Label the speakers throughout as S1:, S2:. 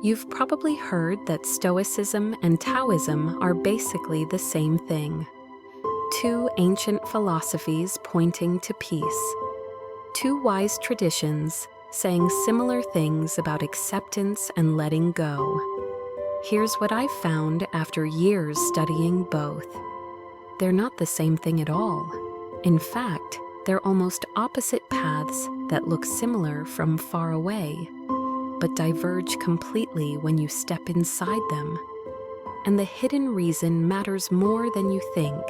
S1: You've probably heard that Stoicism and Taoism are basically the same thing. Two ancient philosophies pointing to peace. Two wise traditions saying similar things about acceptance and letting go. Here's what I've found after years studying both. They're not the same thing at all. In fact, they're almost opposite paths that look similar from far away, but diverge completely when you step inside them. And the hidden reason matters more than you think,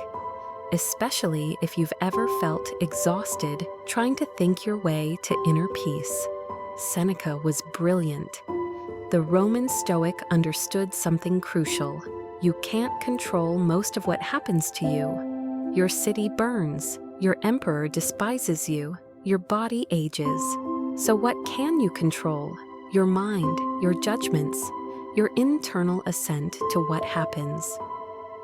S1: especially if you've ever felt exhausted trying to think your way to inner peace. Seneca was brilliant. The Roman Stoic understood something crucial. You can't control most of what happens to you. Your city burns, your emperor despises you, your body ages. So what can you control? Your mind, your judgments, your internal assent to what happens.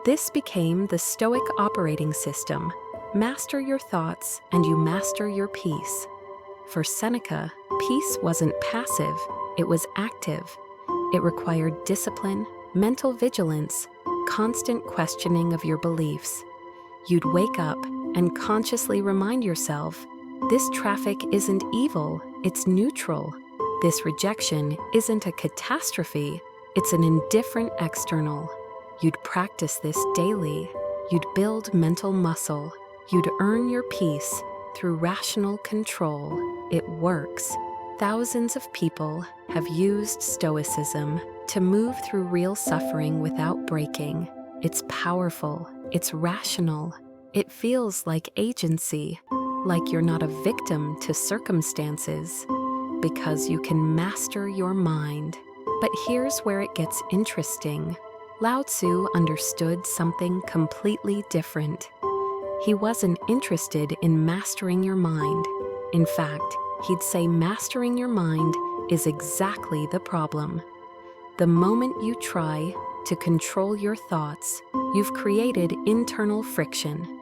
S1: This became the Stoic operating system. Master your thoughts and you master your peace. For Seneca, peace wasn't passive, it was active. It required discipline, mental vigilance, constant questioning of your beliefs. You'd wake up and consciously remind yourself, this traffic isn't evil, it's neutral. This rejection isn't a catastrophe, it's an indifferent external. You'd practice this daily. You'd build mental muscle. You'd earn your peace through rational control. It works. Thousands of people have used Stoicism to move through real suffering without breaking. It's powerful. It's rational. It feels like agency, like you're not a victim to circumstances, because you can master your mind. But here's where it gets interesting. Lao Tzu understood something completely different. He wasn't interested in mastering your mind. In fact, he'd say mastering your mind is exactly the problem. The moment you try to control your thoughts, you've created internal friction.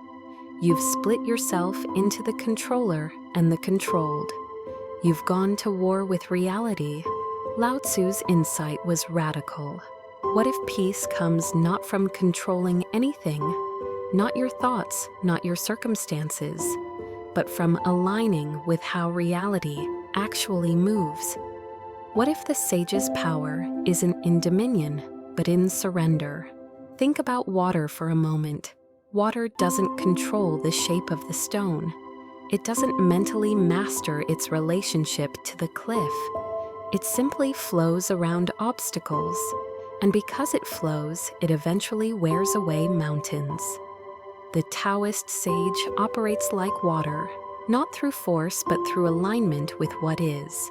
S1: You've split yourself into the controller and the controlled. You've gone to war with reality. Lao Tzu's insight was radical. What if peace comes not from controlling anything, not your thoughts, not your circumstances, but from aligning with how reality actually moves? What if the sage's power isn't in dominion, but in surrender? Think about water for a moment. Water doesn't control the shape of the stone. It doesn't mentally master its relationship to the cliff. It simply flows around obstacles. And because it flows, it eventually wears away mountains. The Taoist sage operates like water, not through force but through alignment with what is.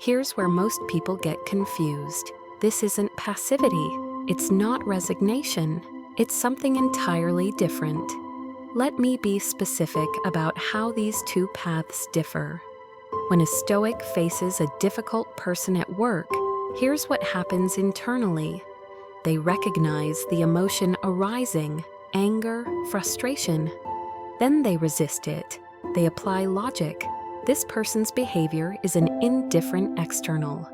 S1: Here's where most people get confused. This isn't passivity. It's not resignation. It's something entirely different. Let me be specific about how these two paths differ. When a Stoic faces a difficult person at work, here's what happens internally. They recognize the emotion arising, anger, frustration. Then they resist it. They apply logic. This person's behavior is an indifferent external.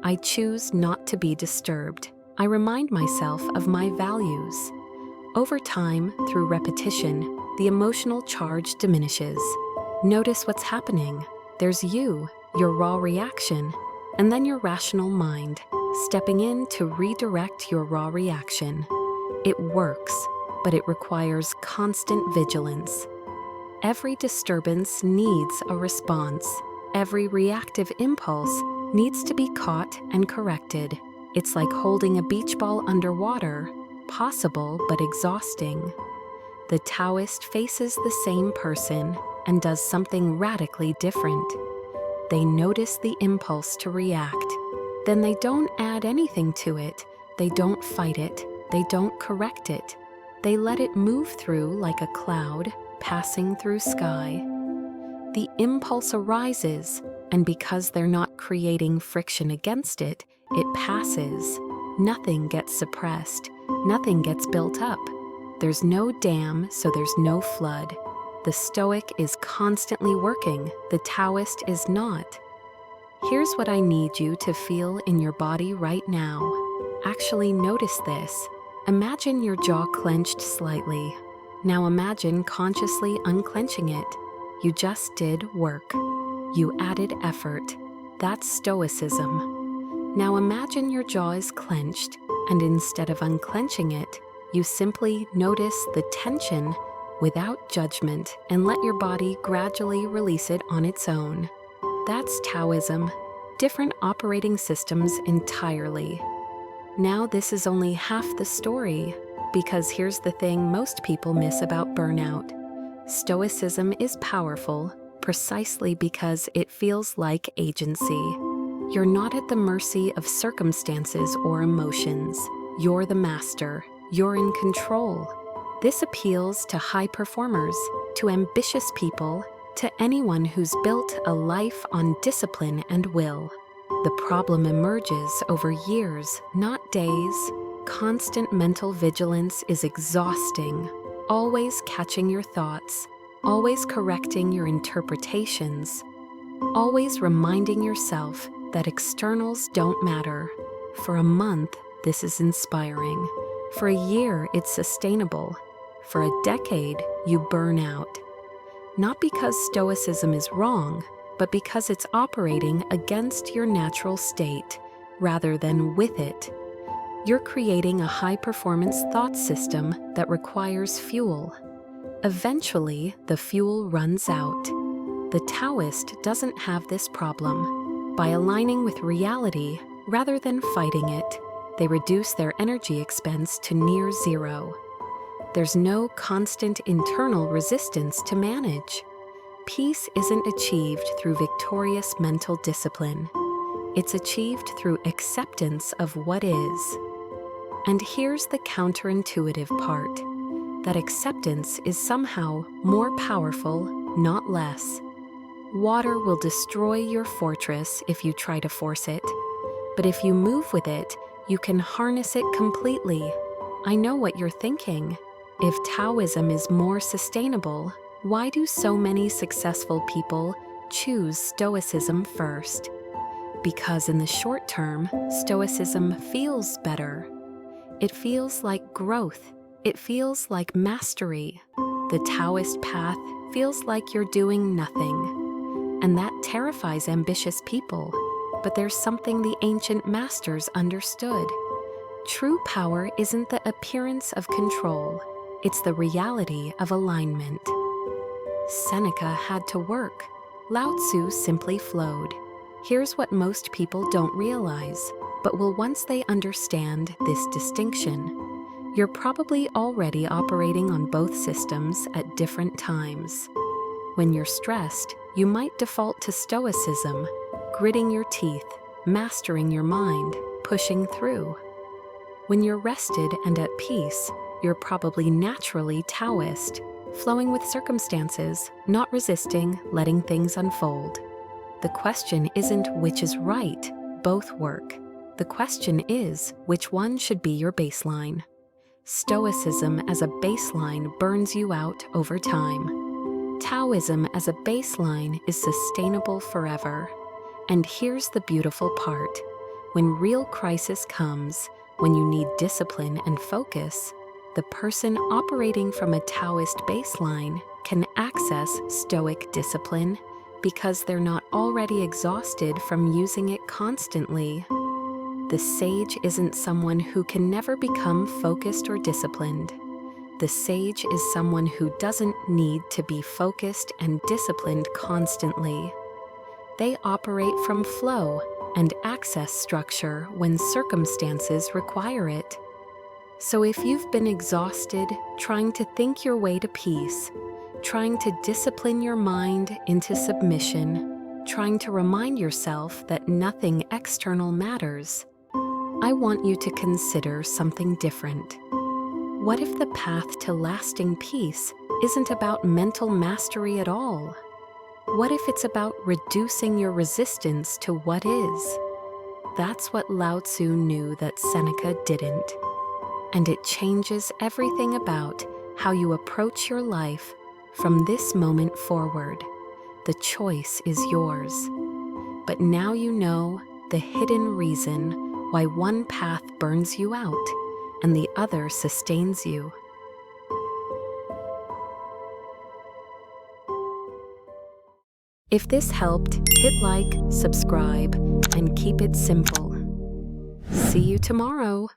S1: I choose not to be disturbed. I remind myself of my values. Over time, through repetition, the emotional charge diminishes. Notice what's happening. There's you, your raw reaction, and then your rational mind, stepping in to redirect your raw reaction. It works, but it requires constant vigilance. Every disturbance needs a response. Every reactive impulse needs to be caught and corrected. It's like holding a beach ball underwater, possible but exhausting. The Taoist faces the same person and does something radically different. They notice the impulse to react. Then they don't add anything to it. They don't fight it. They don't correct it. They let it move through like a cloud passing through sky. The impulse arises, and because they're not creating friction against it, it passes. Nothing gets suppressed. Nothing gets built up. There's no dam, so there's no flood. The Stoic is constantly working. The Taoist is not. Here's what I need you to feel in your body right now. Actually notice this. Imagine your jaw clenched slightly. Now imagine consciously unclenching it. You just did work. You added effort. That's Stoicism. Now imagine your jaw is clenched, and instead of unclenching it, you simply notice the tension without judgment and let your body gradually release it on its own. That's Taoism. Different operating systems entirely. Now this is only half the story, because here's the thing most people miss about burnout. Stoicism is powerful precisely because it feels like agency. You're not at the mercy of circumstances or emotions. You're the master. You're in control. This appeals to high performers, to ambitious people, to anyone who's built a life on discipline and will. The problem emerges over years, not days. Constant mental vigilance is exhausting, always catching your thoughts, always correcting your interpretations, always reminding yourself that externals don't matter. For a month, this is inspiring. For a year, it's sustainable. For a decade, you burn out. Not because Stoicism is wrong, but because it's operating against your natural state rather than with it. You're creating a high-performance thought system that requires fuel. Eventually, the fuel runs out. The Taoist doesn't have this problem. By aligning with reality rather than fighting it, they reduce their energy expense to near zero. There's no constant internal resistance to manage. Peace isn't achieved through victorious mental discipline. It's achieved through acceptance of what is. And here's the counterintuitive part, that acceptance is somehow more powerful, not less. Water will destroy your fortress if you try to force it, but if you move with it, you can harness it completely. I know what you're thinking. If Taoism is more sustainable, why do so many successful people choose Stoicism first? Because in the short term, Stoicism feels better. It feels like growth. It feels like mastery. The Taoist path feels like you're doing nothing. And that terrifies ambitious people. But there's something the ancient masters understood. True power isn't the appearance of control. It's the reality of alignment. Seneca had to work. Lao Tzu simply flowed. Here's what most people don't realize, but will once they understand this distinction. You're probably already operating on both systems at different times. When you're stressed, you might default to Stoicism, gritting your teeth, mastering your mind, pushing through. When you're rested and at peace, you're probably naturally Taoist, flowing with circumstances, not resisting, letting things unfold. The question isn't which is right, both work. The question is which one should be your baseline. Stoicism as a baseline burns you out over time. Taoism as a baseline is sustainable forever. And here's the beautiful part. When real crisis comes, when you need discipline and focus, the person operating from a Taoist baseline can access Stoic discipline because they're not already exhausted from using it constantly. The sage isn't someone who can never become focused or disciplined. The sage is someone who doesn't need to be focused and disciplined constantly. They operate from flow and access structure when circumstances require it. So if you've been exhausted trying to think your way to peace, trying to discipline your mind into submission, trying to remind yourself that nothing external matters, I want you to consider something different. What if the path to lasting peace isn't about mental mastery at all? What if it's about reducing your resistance to what is? That's what Lao Tzu knew that Seneca didn't. And it changes everything about how you approach your life from this moment forward. The choice is yours. But now you know the hidden reason why one path burns you out and the other sustains you. If this helped, hit like, subscribe, and keep it simple. See you tomorrow.